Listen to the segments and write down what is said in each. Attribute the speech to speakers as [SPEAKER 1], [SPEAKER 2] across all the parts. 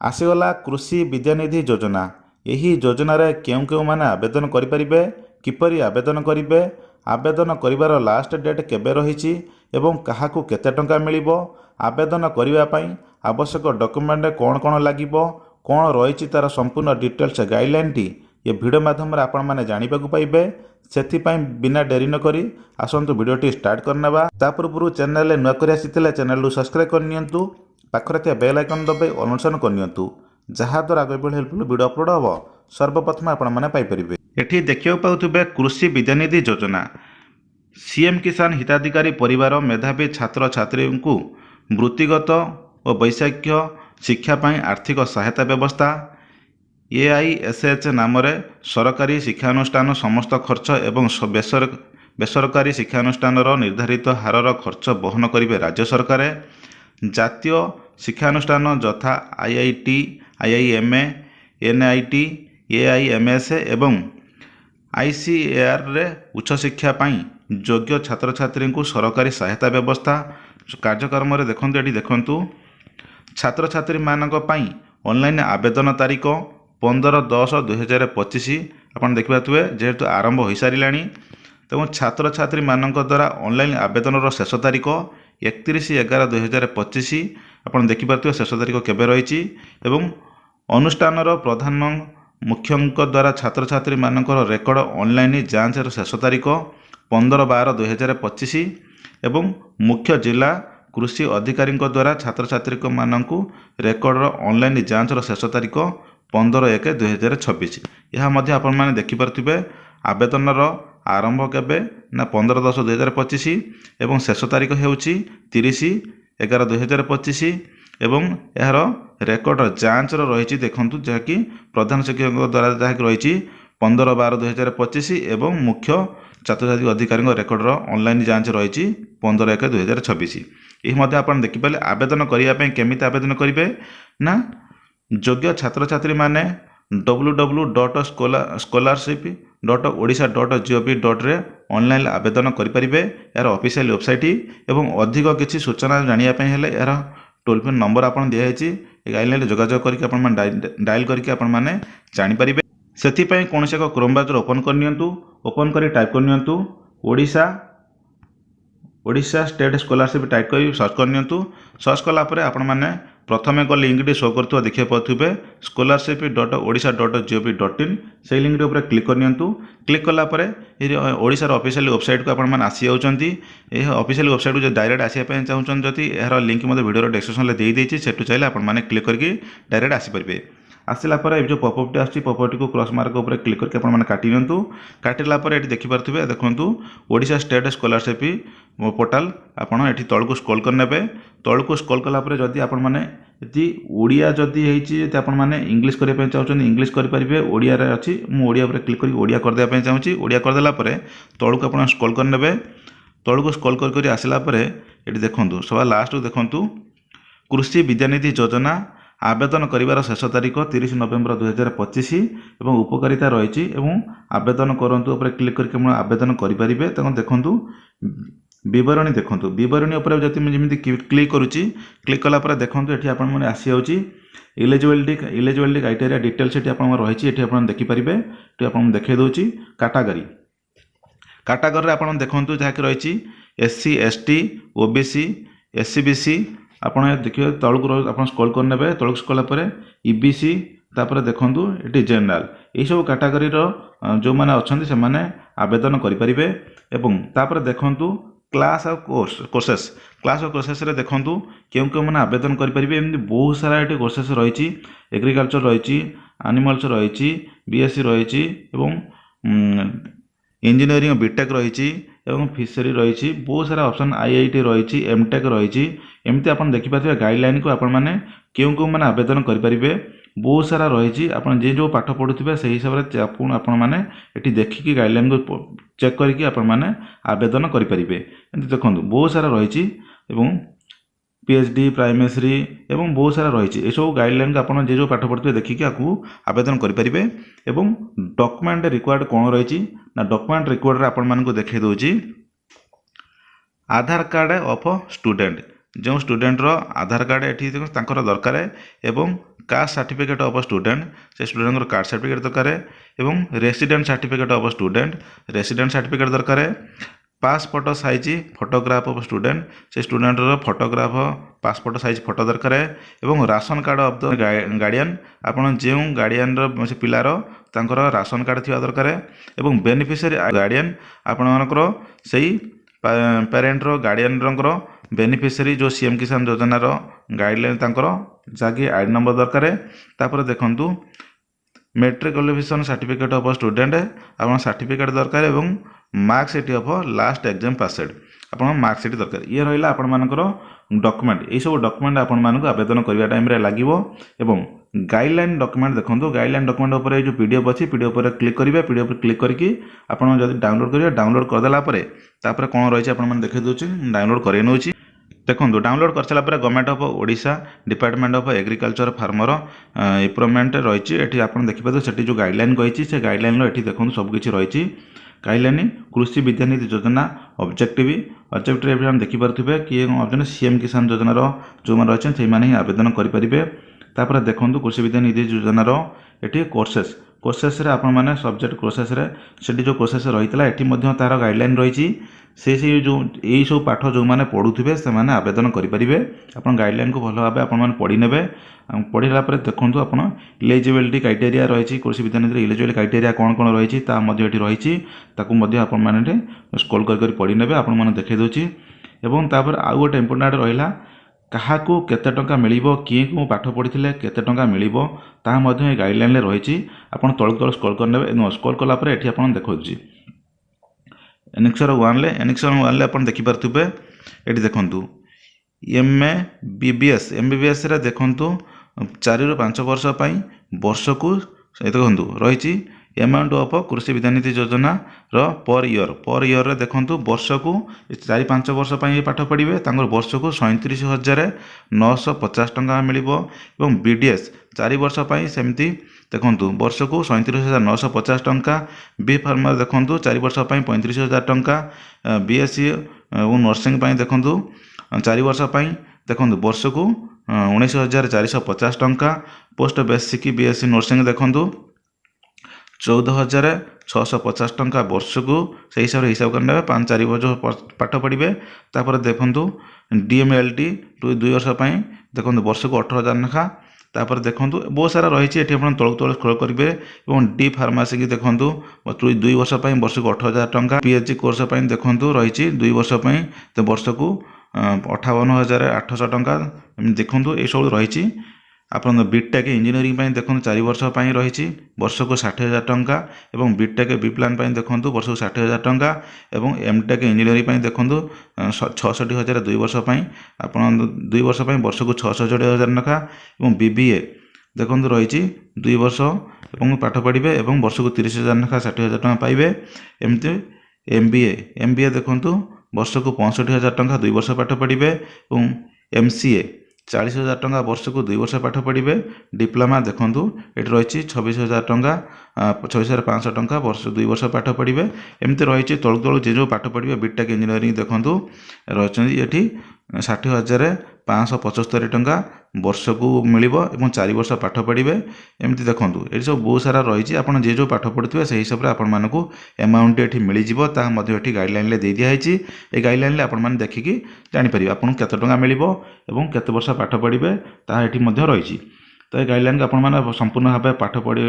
[SPEAKER 1] आसीगला कृषि विद्यानिधि योजना। यही योजन केउं केउं माने आवेदन करें किपरि आवेदन करेंगे आवेदन करिवार लास्ट डेट केबे रही एवं काहाकू केते टंका मिलिबो आवेदन करने आवश्यक डॉक्यूमेंट कौन कौन लागिबो कौन रही तार संपूर्ण डिटेल्स गाइडलाइन टी ये वीडियो माध्यम आपण माने जानिबा को पाइबे। सेथिपाई बिना डेरी न करी आसंतु वीडियोटी स्टार्ट करनेबा। ता पूर्व चैनल नुआ करी आसीथिले चैनल सब्सक्राइब करनियंतु पाखरे थिया बेल आइकन दबाई अनुसरण करनियंतु जहाद्वारा आगे हेल्पफुल वीडियो अपलोड हम सर्वप्रथम आपण माने पाई परिबे। एठी देखियो पाउथुबे कृषि विद्यानिधि योजना सीएम किसान हिताधिकारी परिवार मेधावी छात्र छात्री को वृत्तिगत और वैषयिक शिक्षा पाई आर्थिक सहायता व्यवस्था AISH नाम सरकारी शिक्षानुष्ठान समस्त खर्च एवं बेसरकारी शिक्षानुष्ठान निर्धारित हारर खर्च बहन करेंगे राज्य सरकार। जातीय शिक्षानुष्ठान यथा IIT IIMA NIT AIMS एवं ICAR रे उच्च शिक्षा पाई योग्य छात्र छात्री को सरकारी सहायता व्यवस्था कार्यक्रम देखते ये देखु छात्र छात्री मानक पाई ऑनलाइन आवेदन तारीख 15/10/2025 आपन देखिपारे जेहेतु आरंभ हो सारा तेणु छात्र छात्री मानक द्वारा ऑनलाइन आवेदन शेष तारीख 31/11/2025 आपन देखिपारे शेष तारीख केबे रही एवं अनुष्ठान प्रधान मुख्यों द्वारा छात्र छात्री मानक रेकर्ड ऑनलाइन जांच शेष तारीख 15/12/2025 एवं मुख्य जिला कृषि अधिकारी द्वारा छात्र छात्री मानक रेकर्ड ऑनलाइन जांच शेष तारीख 15/1/2026। यह मध्य आपण माने देखिपारे आवेदन आरंभ केबे ना 15/10/2025 एवं शेष तारीख हेउची 30/11/2025 एवं यार रेकर्ड जांच रही देखंतु जहाँकि प्रधान शिक्षक द्वारा जहाँ रही 15/12/2025 एवं मुख्य छात्र छात्री अधिकारी रेकर्ड ऑनलाइन जांच रही 15/1/2026। यह मध्य आपण देखिपारे आवेदन करने केमिति आवेदन करेंगे ना योग्य छात्र छात्री माने www.scholarship.odisha.gov.in रे ऑनलाइन आवेदन करें यार ऑफिशियल वेबसाइट एवं अधिक किसी सूचना जानापी हेले यार टोल फ्री नंबर आपन दिखाई गाइडलाइन जोगाजोग करके डायल करके आपण माने जानि परिबे। सेथिपई कौन से एक क्रोम ब्राउजर ओपन करनियंतु ओपन करी टाइप करनियंतु ओडिशा स्टेट स्कॉलरशिप टाइप कर सर्च करनियंतु सर्च कला परे आपण माने प्रथमे को लिंक टी शो करथुवा देखिए पाथुबे scholarship.odisha.gov.in से लिंक रे ऊपर क्लिक करनियंतु क्लिक कला परे ओडिशा रो ऑफिशियल वेबसाइट को आपण माने आसी जाउचंती ए ऑफिशियल वेबसाइट को जो डायरेक्ट आसी पय चाहुचन जति एहर लिंक मते वीडियो रो डिस्क्रिप्शन ले देई देछि सेटु चाइले आपण माने क्लिक करके डायरेक्ट आसी परबे। आसला पर जो पॉपअप आछि पॉपअप को क्रॉस मार्क ऊपर क्लिक करके आपण माने काटी नियंतु काटिला पर एठी देखि परथुबे देखंतु ओडिशा स्टेट स्कॉलरशिप पोर्टल आपण एठी तळ को स्क्रॉल करनेबे तळ को स्क्रॉल कला पर जदी आपण माने यदि ओडिया जदी हेछि ते आपण माने इंग्लिश करे पे चाहउछन इंग्लिश करि परिबे ओडिया रे अछि मु ओडिया ऊपर क्लिक करी ओडिया कर दे पे चाहउछि ओडिया कर देला पर तळ को आपण स्क्रॉल करनेबे तळ को स्क्रॉल कर आसिला पर एठी देखंतु सबा लास्ट देखंतु कृषि विद्यानिधि योजना आवेदन करिवार शेष तारीख 30 नवेम्बर 2025 एवं उपकारिता रही आवेदन करंतु ऊपर क्लिक करके आवेदन करें तेणु देखंतु विवरणी देखंतु विवरणी ऊपर जमी क्लिक करुच्ची क्लिक कला देखंतु एठी आपण माने आसी जाउची इलिजिबिलिटी क्राइटेरिया डिटेल्स एठी आपण रही एठी आपण देखि परिबे एठी आपण देखै दोची कैटेगरी रे आपण देखंतु जहा कि रही SC ST OBC SC BC आपण देखिए तळक आपण स्क्रॉल करनेबे तळक स्क्रॉल पर EBC तापर देखंतु एटी जनरल यही सब कैटेगरी रो जो माने अछंती से माने आवेदन करि परिबे एवं तापर देखंतु क्लास ऑफ कोर्सेस रे देखंतु केउ माने आवेदन करि परिबे एमि बहुत सारा एटी कोर्सेस रही एग्रीकल्चर रही एनिमल्स रही BSc रही एवं इंजीनियरिंग बीटेक रही एवं फिशरी रही बहुत सारा ऑप्शन IIT रही एमटेक रही एमती आप देखिपारे गाइडलाइन को आपण मैंने क्यों मैंने आवेदन करेंगे बहुत सारा रही आप जो पाठ पढ़ुवे से हिसाब से आपण मैंने ये देखिकी गाइडलाइन को चेक करके आपण मैंने आवेदन करेंगे देखो बहुत सारा रही PhD प्राइमेरी एवं बहुत सारा रही ये सब गाइडलाइन को आप जो पाठ पढ़ुवे देखिकी आपको आवेदन करेंगे एवं डॉक्यूमेंट रिक्वायर्ड कौन रही ना डॉक्यूमेंट रिक्वायर्ड आपण मानक देखै दोची आधार कार्ड ऑफ स्टूडेंट जो स्टूडेंट रो आधार कार्ड एठी दरकार एवं कास्ट सर्टिफिकेट ऑफ स्टूडेंट से स्टूडेंट कास्ट सर्टिफिकेट दरकार एवं resident certificate of student resident certificate दरकार passport size photograph of student से student photograph passport size photo दरकार एवं ration card of the guardian आपन जो गार्डियन से पिलार तांकर राशन कार्ड थी दरकार एवं बेनिफिशियरी गार्डियन आपणकर से पेरेंट गार्डियन बेनिफिशियरी जो सीएम किसान योजनार गाइडलाइन तांकर जहाँकि आईडी नंबर दरकार तापर देखंतु matric qualification certificate of student आप सर्टिफिकेट दरकार एवं marksheet of last exam passed आप मार्कशीट दरकार ये रहा आपण मानकर डॉक्यूमेंट ये सब डॉक्यूमेंट आपण मानक आवेदन करने टाइम लगे एवं गाइडलाइन डॉक्यूमेंट देखो गाइडलाइन डॉक्यूमेंट उपर जो पीडीएफ अच्छी पीडीएफ पर क्लिक करेंगे पीडीएफ पर क्लिक करके आपड़ जब डाउनलोड करेंगे डाउनलोड करदेला कौन रही है देखी दूसरी डाउनलोड कर नौची देखो डाउनलोड कर सारा government of Odisha department of agriculture farmer improvement रही आप देखिए से जो गाइडलाइन कही से गाइडलाइन ये देखो सबकि रही गाइडलाइन कृषि विद्यानिधि योजना ऑब्जेक्टिव हम देखिपे कि सीएम किसान योजनार जो मैंने रही से ही आवेदन करेंगे तापर देखो कृषि विद्यानिधि योजनार ये कोर्सेस रे आपण माने सब्जेक्ट कोर्सेस रे सेठी जो कोर्सेस रही ये तार गाइडलाइन रही से जो यही सब पाठ जो मैंने पढ़ुवे से मैंने आवेदन करेंगे आप गाइडलाइन को भल भाव आप पढ़ी ने पढ़ला देखो आप इलिजिबिलिटी क्राइटेरिया रही कृषि विद्यानिधि इलिजिबिलिटी क्राइटेरिया कौन कौन रही रही आपने स्क्रॉल कर पढ़ी ने आपने देखे दूसरी एवं तापर आउ गोटे इम्पोर्टाट रहा क्या केते टंका मिलिबो किए को पाठ पढ़ी केते टंका मिलिबो ता मध्य गाइडलाइन रही आप तल तल स्क्रॉल करने स्क्रॉल कलापर ये आप देखा एनेक्सर 1 ले आप देखिपे ये देखु एमए बीबीएस एमबीबीएस देखु 4 ରୁ 5 वर्ष वर्ष को देखु रही अमाउंट ऑफ कृषि विद्यानिधि योजना पर ईयर रे देखु वर्ष को 4-5 वर्ष पाठ पढ़े वर्ष को 37,950 टंका मिलिबो एवं बीडीएस 4 वर्ष सेमती देखु वर्ष को 37,950 टंका बी फार्मर देखु 4 वर्ष 35,000 टंका बीएससी और नर्सिंग देखु 4 वर्ष देखु वर्ष को 19,450 टंका पोस्ट बेसिक बीएससी नर्सिंग देखु 14,650 टंका वर्ष को से हिसाब करने 5-4 वर्ष पाठ पढ़े तापर देखु डीएमएलटी 2 वर्ष देखु वर्ष को 18,000 लेखा तापर देखु बहुत सारा रही है आप तलू तल स्क्रॉल करेंगे और डी फार्मासी की देखु 2 वर्ष वर्ष को 18,000 टंका पीएचडी कोर्स देखु रही 2 वर्ष तो वर्ष को 58,800 टंका देखु ये सब रही आप बीटेक इंजीनियरिंग देखो 4 वर्ष रही वर्ष को 60,000 टंका एवं बीटेक बी प्लान देखो वर्ष को 60,000 टंका एवं एमटेक इंजीनियरिंग देखो 66,000 2 वर्ष आप 2 वर्ष वर्ष को 66,000 लेखा एवं बीबीए देखो रही 2 वर्ष पाठ पढ़े एवं वर्ष को 30,000 लेखा 60,000 टंका पाइबे एमती एमबीए देखो वर्ष को 65,000 टंका 2 वर्ष पाठ पढ़े और एमसीए 40,000 टंका वर्ष को 2 वर्ष पाठ पढ़े डिप्लोमा देखु ये रही 26,000 टंका 26,500 टंका वर्ष 2 वर्ष पाठ पढ़े एमती रही तलू तलू जो पाठ पढ़े बीटेक इंजीनियरिंग देखु रही ये 60,575 टंका वर्ष को मिल 4 वर्ष पाठ पढ़े एमती देखु ये सब बहुत सारा रही आप जो पाठ पढ़ुवे से हिसाब से आपको अमाउंट ये मिल जाए गाइडलाइन दे दिखाई ये गाइडलाइन आपने देखिकी जापर आपको केते टंका मिल केते वर्ष पाठ पढ़े ताहा ये रही तो ये गाइडलाइन को आप संपूर्ण भाव पाठ पढ़ी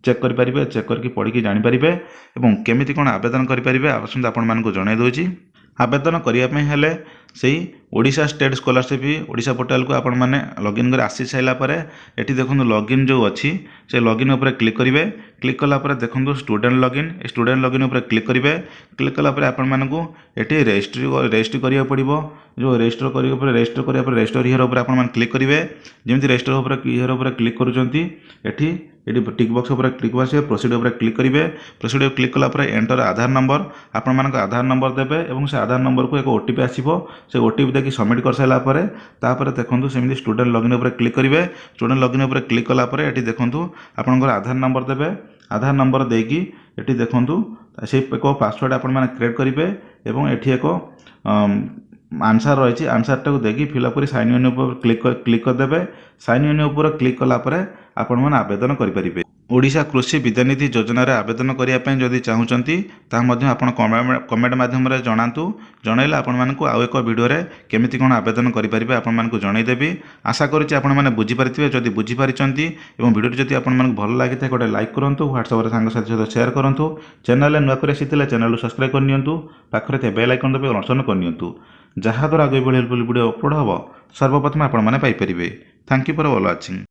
[SPEAKER 1] चेक करेंगे चेक करके पढ़ी जानीपारे और केमी कौन आवेदन करेंगे आसते आपको जन दूसरी आवेदन करने हेले से Odisha state scholarship Odisha portal को आपण मैंने लॉगिन कर आसी सारापर ये देखो लॉगिन जो अच्छी से लॉगिन उपर क्लिक करेंगे क्लिक कलापर देखो स्टूडेंट लॉगिन उपर क्लिक करेंगे क्लिक कलापर आपण मानू ये रेजिस्टर करा पड़ो जो रेजिस्टर कर रेजिस्टर करापर रेजिस्टर हियर उपर आपण क्लिक करेंगे जमी रेजिस्टर हियर उपर क्लिक करुँच ये टिक बॉक्स उपर क्लिक आसे प्रोसीड उपर क्लिक करेंगे प्रोसीड क्लिक कलापर एंटर आधार नंबर आपण मान आधार नंबर देवे और से आधार नंबर को एक ओटीपी आसो से ओटीपी देखिए सबमिट कर सारापर देखो सेमती स्टूडेंट लॉगिन उपर क्लिक करेंगे स्टूडेंट लॉगिन उपर क्लिक कलापर ये देखो आपंकर आधार नंबर देवे आधार नंबर देकी ये देखो से एक पासवर्ड आपण मैंने क्रिएट करेंगे और ये एक आंसर रही आंसर टाक देखिए फिलअप कर साइन इन क्लिक करदे। साइन इन क्लिक कलापर आपण मैंने आवेदन करेंगे। ओडिशा कृषि विद्यानिधि योजना आवेदन करने जदि चाहूँगी आप कमेंट माध्यम जनातु जनइले आपण मानक आउ एक वीडियो केमिति कौन आवेदन करेंगे आपण मानक जनईदेवी। आशा करुच्ची आपण मैंने बुझीपारे जदि बुझीपारी और वीडियो जदि आपको भल लगी गोटे लाइक करूँ व्हाट्सएप सांगसाथी सहित सेयार करूँ। चैनल नुआ कर चैनल सब्सक्राइब करनी पाखे बेल आइकन दबे ऑन करनी जहाँद्वारा आगे हेल्पफुल वीडियो अपलोड हम सर्वप्रथम आपण मैंने Piper. Thank you for watching.